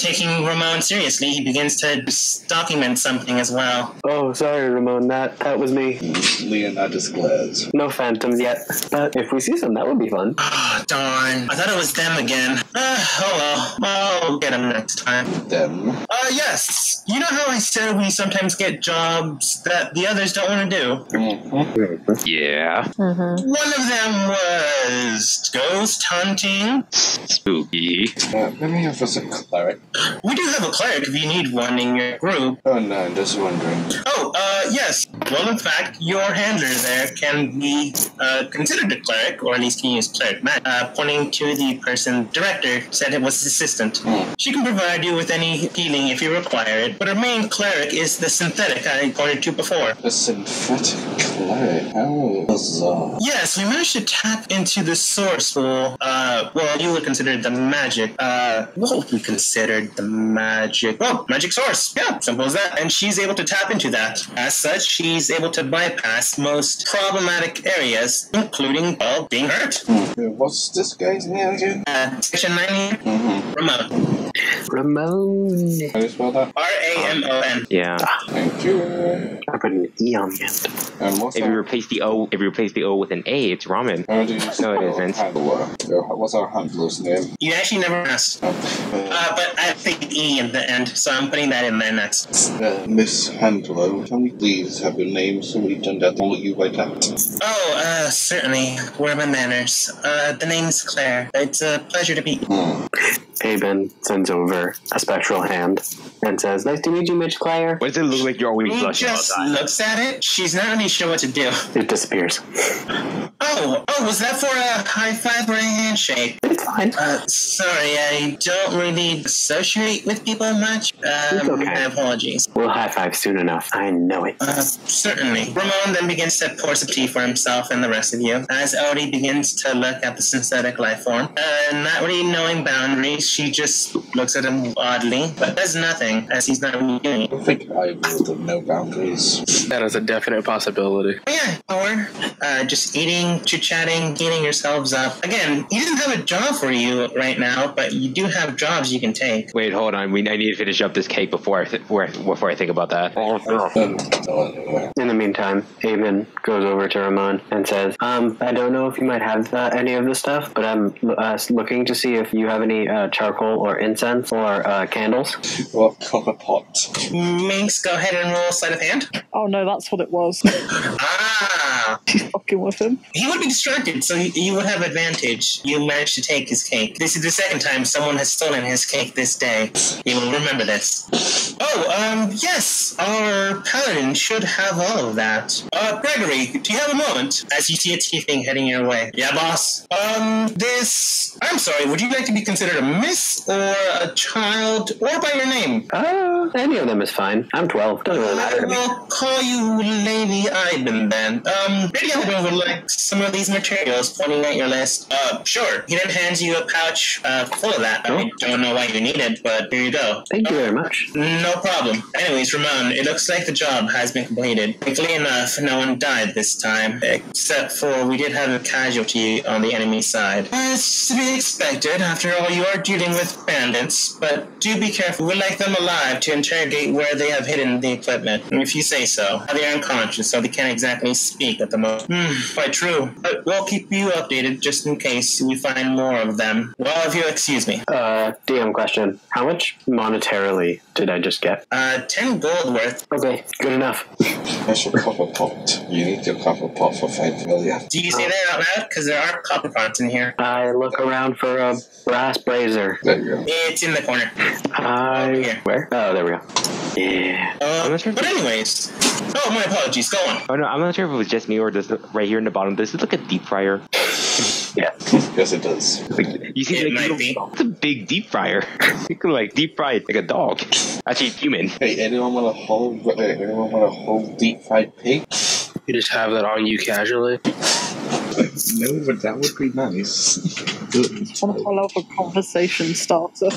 taking Ramon seriously, he begins to document something as well. Oh, sorry, Ramon. That was me. Leonidas glares. No phantoms yet, but if we see some, that would be fun. Oh, darn. I thought it was them again. Oh well. I'll get them next time. Them? Yes. You know how I said we sometimes get jobs that the others don't want to do? Mm-hmm. Yeah. Mm-hmm. One of them was ghost hunting. Spooky. Let me have us a cleric. We do have a cleric if you need one in your group. Oh no, I'm just wondering. Oh, yes. Well, in fact, your handler there can be considered a cleric, or at least can use cleric magic. Pointing to the person, director said it was his assistant. She can provide you with any healing if you require it, but her main cleric is the synthetic I pointed to before. A synthetic cleric? How bizarre. Yes, we managed to tap into the source pool. Well, you would consider it the magic. What would we consider the magic? Well, magic source. Yeah, simple as that. And she's able to tap into that. As such, she's able to bypass most problematic areas, including, well, being hurt. What's this guy's name again? Section 90, Ramon. Ramon. How do you spell that? R-A-M-O-N. Yeah. Thank you. I put an E on the end. And what's If you replace the O with an A, it's ramen. How do you No, it isn't. handler? What's our handler's name? You actually never asked. But I think E in the end, so I'm putting that in there next. Miss Handler, can we please have your name so we don't have to call you like that? Oh, certainly. Where are my manners? The name's Claire. It's a pleasure to meet you. Aben sends over a spectral hand and says, "Nice to meet you, Mitch Claire." Why does it look like you're always He blushing all just the time? looks at it. She's not really sure what to do. It disappears. Oh, was that for a high five or a handshake? It's fine. Sorry, I don't really associate with people much. It's okay. My apologies. We'll high five soon enough. I know it. Certainly. Ramon then begins to pour some tea for himself and the rest of you, as Odie begins to look at the synthetic life form. Not really knowing boundaries, she just looks at him oddly, but does nothing, as he's not really doing it. I think I will no boundaries. That is a definite possibility. But yeah, power. Just eating, chit-chatting, heating yourselves up. Again, he doesn't have a job for you right now, but you do have jobs you can take. Wait, hold on. I need to finish up this cake before I think about that. In the meantime, Aben goes over to Ramon and says, I don't know if you might have any of this stuff, but I'm looking to see if you have any charcoal or incense or candles. Or copper pot. Minx, go ahead and roll sleight of hand. Oh no, that's what it was. Ah! She's fucking with him. He would be distracted, so you would have advantage. You managed to take his cake. This is the second time someone has stolen his cake this day. You will remember this. Oh, yes, our paladin should have all of that. Gregory, do you have a moment? As you see a tiefling heading your way. Yeah, boss. I'm sorry, would you like to be considered a miss, or a child, or by your name? Any of them is fine. I'm 12. Doesn't really matter to me. We'll call you Lady Iben then. Maybe I would like some of these materials, pointing at your list. Sure. He then hands you a pouch full of that. I don't know why you need it, but here you go. Thank you very much. No problem. Anyways, Ramon, it looks like the job has been completed. Thankfully enough, no one died this time, except for we did have a casualty on the enemy side. It's to be expected. After all, you are dealing with bandits, but do be careful. We would like them alive to interrogate where they have hidden the equipment. If you say so. They're unconscious, so they can't exactly speak at the moment. Quite true. But we'll keep you updated just in case we find more of them. Well, if you excuse me. DM question. How much monetarily did I just get? 10 gold worth. Okay, good enough. That's your copper pot. You need your copper pot for 5 million. Do you say that out loud? Because there are copper pots in here. I look around for a brass brazier. There you go. It's in the corner. Here. Where? Oh, there we go. Yeah. But anyways. Oh, my apologies. Go on. Oh no, I'm not sure if it was just me or does right here in the bottom. Does it look like a deep fryer? Yeah. Yes, it does. You see, It might be. it's a big deep fryer. You could like deep fry it like a dog. Actually, human. Hey, anyone want a whole deep fried pig? You just have that on you casually. No, but that would be nice. It's one of our local conversation starter.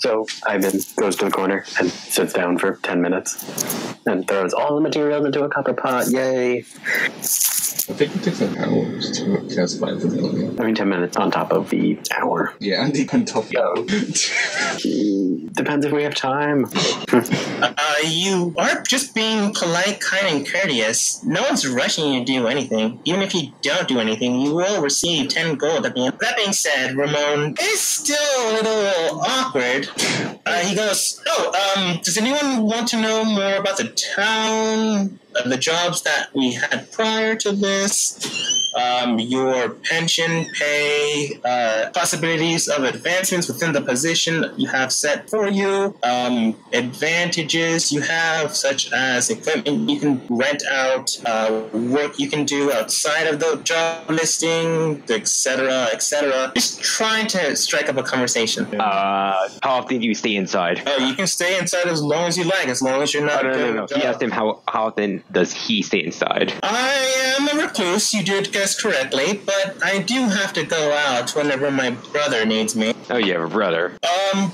So Ivan goes to the corner and sits down for 10 minutes and throws all the materials into a copper pot. Yay! I think it takes an hour to cast find familiar. 10 minutes on top of the hour. Yeah, and on top of Depends if we have time. You are just being polite, kind, and courteous. No one's rushing you to do anything. Even if you don't do anything, you will receive 10 gold at the end. That being said, Ramon is still a little awkward. He goes, does anyone want to know more about the town? The jobs that we had prior to this? Your pension pay, possibilities of advancements within the position you have set for you, advantages you have, such as equipment you can rent out, work you can do outside of the job listing, etc., etc. Just trying to strike up a conversation. How often do you stay inside? You can stay inside as long as you like, as long as you're not. No. He asked him how often does he stay inside? I am a recluse, you did guess correctly, but I do have to go out whenever my brother needs me. Oh, you have a brother.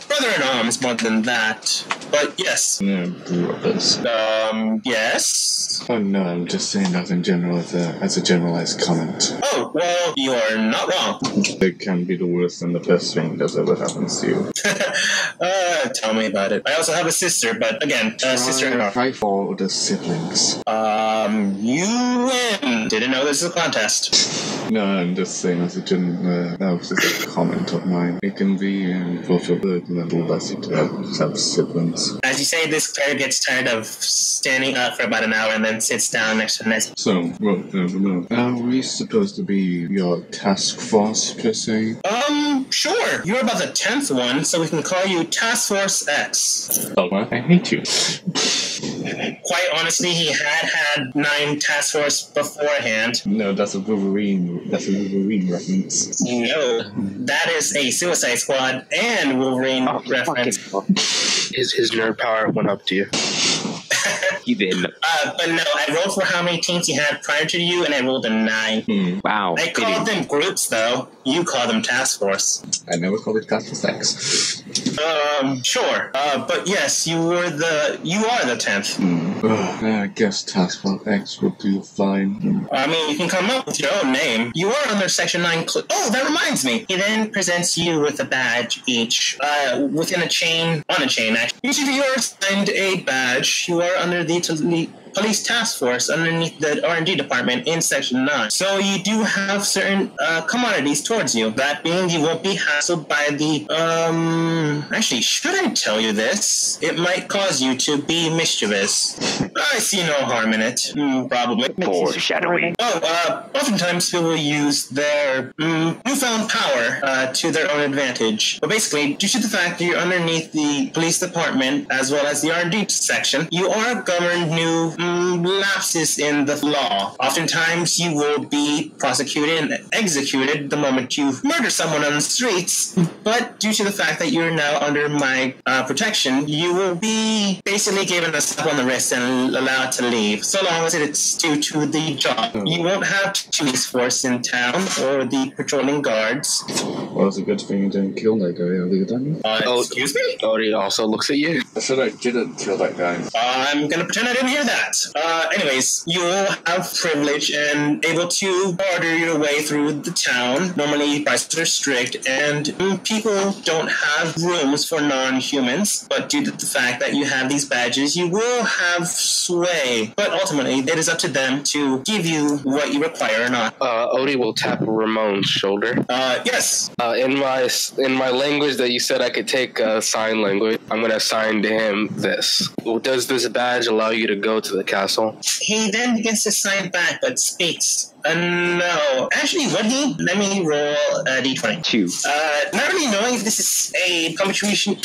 Brother in arms more than that. But yes. Yeah, brothers. Yes? Oh no, I'm just saying that in general as a generalized comment. Oh, well, you are not wrong. It can be the worst and the best thing that ever happens to you. Tell me about it. I also have a sister, but again, sister in arms. Try for the siblings. You win. Didn't know this was a contest. No, I'm just saying as a that was just a comment of mine. It can be both a burden and a blessing to have siblings. As you say, this player gets tired of standing up for about an hour and then sits down next to Nessie. So, are we supposed to be your task force, per se? Sure. You're about the 10th one, so we can call you Task Force X. Oh, what? I hate you. Quite honestly, he had 9 task force beforehand. No, that's a Wolverine reference. No, that is a Suicide Squad and Wolverine reference. His nerd power went up to you. He did. But no, I rolled for how many teams he had prior to you, and I rolled a 9. Wow. I called them groups, though. You call them task force. I never called it Task Force X. Sure. But yes, you are the 10th. I guess Task Force X would do fine. I mean, you can come up with your own name. You are under Section 9. Oh, that reminds me. He then presents you with a badge each, within a chain, on a chain, actually. Each of you are assigned a badge. You are under the police task force underneath the R&D department in Section 9. So you do have certain commodities towards you. That being, you won't be hassled by the, actually, should I tell you this? It might cause you to be mischievous. I see no harm in it. Probably. Foreshadowing. Oftentimes people use their newfound power to their own advantage. But basically, due to the fact that you're underneath the police department as well as the R&D section, you are governed new lapses in the law. Oftentimes, you will be prosecuted and executed the moment you murder someone on the streets, but due to the fact that you're now under my protection, you will be basically given a slap on the wrist and allowed to leave, so long as it's due to the job. You won't have police force in town or the patrolling guards. Well, it's a good thing you didn't kill that guy earlier, didn't you? Excuse me? Odie also looks at you. I said I didn't kill that guy. I'm gonna pretend I didn't hear that. Anyways, you will have privilege and able to order your way through the town. Normally, prices are strict, and people don't have rooms for non-humans, but due to the fact that you have these badges, you will have sway. But ultimately, it is up to them to give you what you require or not. Odie will tap Ramon's shoulder. Yes. In my language that you said I could take sign language, I'm going to assign to him this. Does this badge allow you to go to the castle? He then begins to sign back, but speaks. No. Actually, let me roll a d20. 2. Not really knowing if this is a punctuation.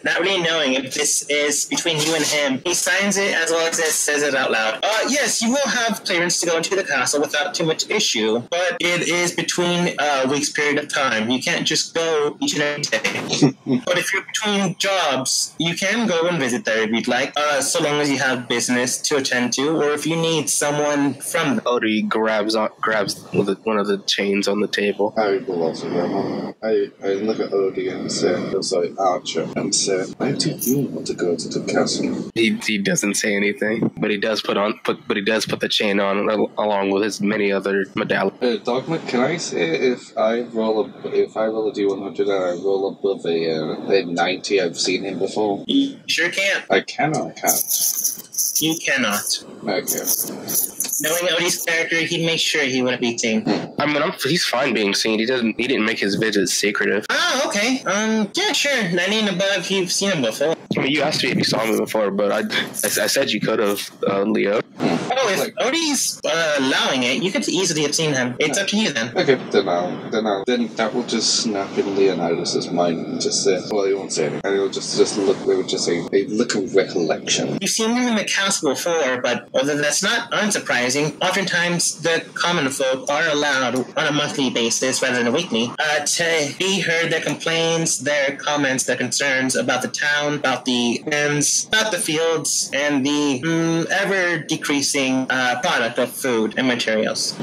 Not really knowing if this is between you and him. He signs it as well as says it out loud. Yes, you will have clearance to go into the castle without too much issue, but it is between a week's period of time. You can't just go each and every day. But if you're between jobs, you can go and visit there if you'd like, so long as you have business to attend to, or if you need someone from around. Odie grabs one of the chains on the table. I will also grab one. I look at Odie and say, Archer, and say, why do you want to go to the castle? He doesn't say anything, but he does put the chain on along with his many other medallions. Dogma, can I say if I roll a D100 and I roll above a 90, I've seen him before? You sure can't. I can or I can't? You cannot. Okay. Knowing Odie's character, he'd make sure he wouldn't be seen. I mean, he's fine being seen. He didn't make his visits secretive. Oh, okay. Yeah, sure. 90 and above, you've seen him before. I mean, you asked me if you saw me before, but I said you could have, Leo. Oh, if Odie's allowing it, you could easily have seen him. It's up to you then. Okay, then that will just snap in Leonidas' mind and just say, well, he won't say anything. And he'll just look, they would just say, a look of recollection. You've seen him in the castle before, but although that's not unsurprising, oftentimes the common folk are allowed on a monthly basis rather than a weekly to be heard their complaints, their comments, their concerns about the town, about the lands, about the fields, and the ever-decreasing product of food and materials.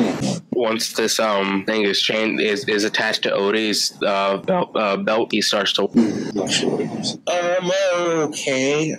Once this thing is attached to Odie's belt, he starts to. Not sure what it is. Okay.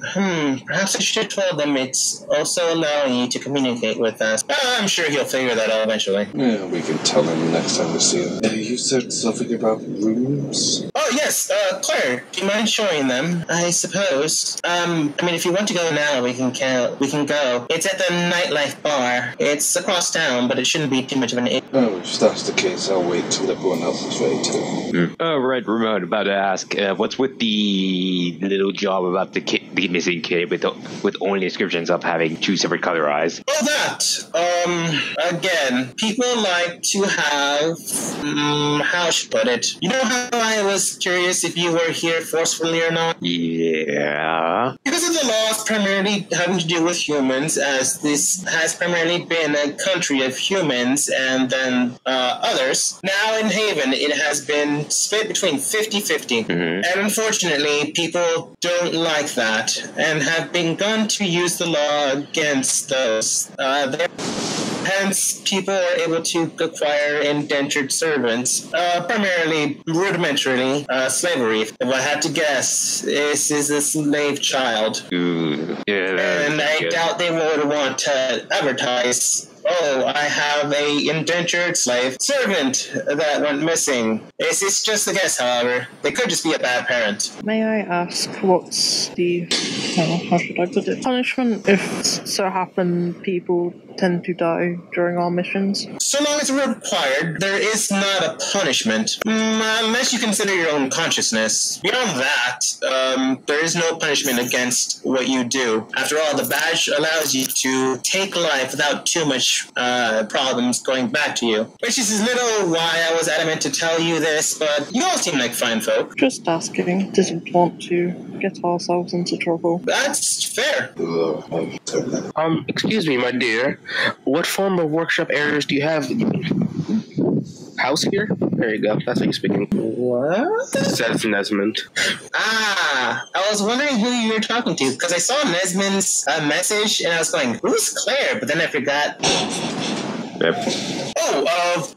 Perhaps I should have told them it's also allowing you to communicate with us. I'm sure he'll figure that out eventually. Yeah, we can tell him next time we see him. You said something about rooms? Oh, yes, Claire, do you mind showing them? I suppose. I mean, if you want to go now, we can go. It's at the Nightlife Bar. It's across town, but it shouldn't be too much of an issue. Oh, if that's the case, I'll wait till everyone else is ready too. Oh, right, Ramon, about to ask, what's with the little job about the missing kid with only descriptions of having two separate color eyes? Oh, that. Again, people like to have, how should I put it? You know how I was curious if you were here forcefully or not? Yeah. Because of the laws primarily having to do with humans, as this has primarily been a country of humans and then others, now in Haven it has been split between 50-50. And unfortunately, people don't like that and have begun to use the law against those. Hence, people are able to acquire indentured servants, primarily rudimentarily slavery. If I had to guess, this is a slave child. Ooh, yeah, And I doubt they would want to advertise, oh, I have a indentured slave servant that went missing. It's just a guess, however. They could just be a bad parent. May I ask what's the, how should I put it, punishment if so happen people tend to die during our missions? So long as it's required, there is not a punishment, unless you consider your own consciousness. Beyond that, there is no punishment against what you do. After all, the badge allows you to take life without too much problems going back to you. Which is a little why I was adamant to tell you this, but you all seem like fine folk. Just asking, didn't want to get ourselves into trouble. That's fair. Excuse me, my dear. What form of workshop areas do you have? House here? There you go. That's how you're speaking. What? Says Nesmond. I was wondering who you were talking to, because I saw Nesmond's message, and I was going, who's Claire? But then I forgot. Yep.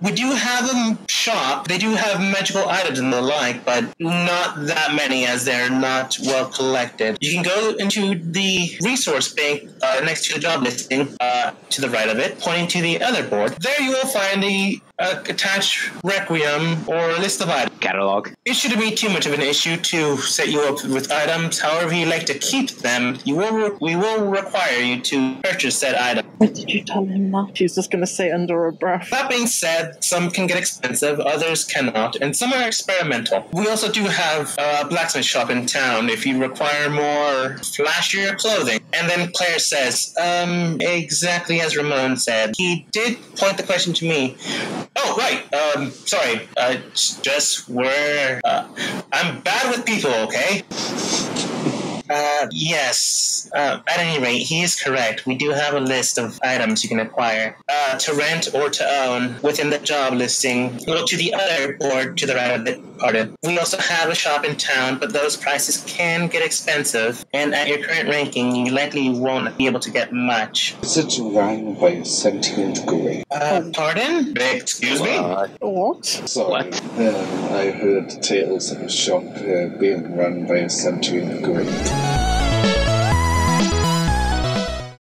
We do have a shop. They do have magical items and the like, but not that many, as they're not well collected. You can go into the resource bank next to the job listing, to the right of it, pointing to the other board. There you will find the attached requiem or list of items. Catalog. It shouldn't be too much of an issue to set you up with items. However you like to keep them, we will require you to purchase said item. What did you tell him that? She's just going to say under her breath. That being said, some can get expensive, others cannot, and some are experimental. We also do have a blacksmith shop in town if you require more flashier clothing. And then Claire says, exactly as Ramon said. He did point the question to me. Oh, right. Sorry. Just where... I'm bad with people, okay? Yes. At any rate, he is correct. We do have a list of items you can acquire to rent or to own within the job listing. Go to the other board to the right of it. Pardon. We also have a shop in town, but those prices can get expensive, and at your current ranking, you likely won't be able to get much. Is it run by a sentient gorilla? Pardon? Excuse me? What? Sorry. What? I heard tales of a shop being run by a sentient gorilla.